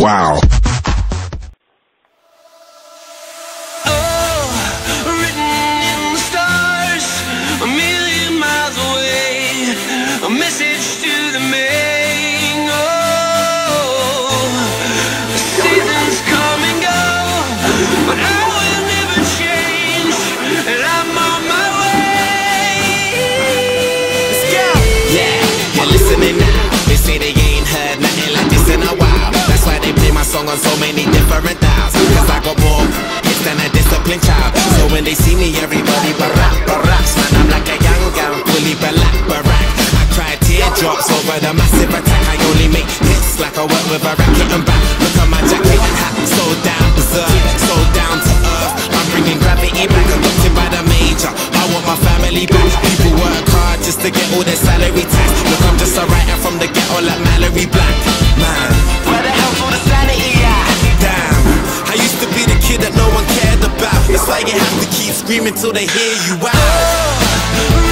Wow. On so many different dials, cause I got more hits than a disciplined child. So when they see me, everybody baracks. Man, I'm like a young gun, fully barack. I cry teardrops over the massive attack. I only make hits like I work with a racket and back. Look at my jacket and hat, so down berserk, so down to earth. I'm bringing gravity back, adopted by the major. I want my family back. People work hard just to get all their salary tax. Look, I'm just a writer from the ghetto like Mallory Black. Man, where the hell for the sanity at? Damn, I used to be the kid that no one cared about. That's why you have to keep screaming till they hear you out.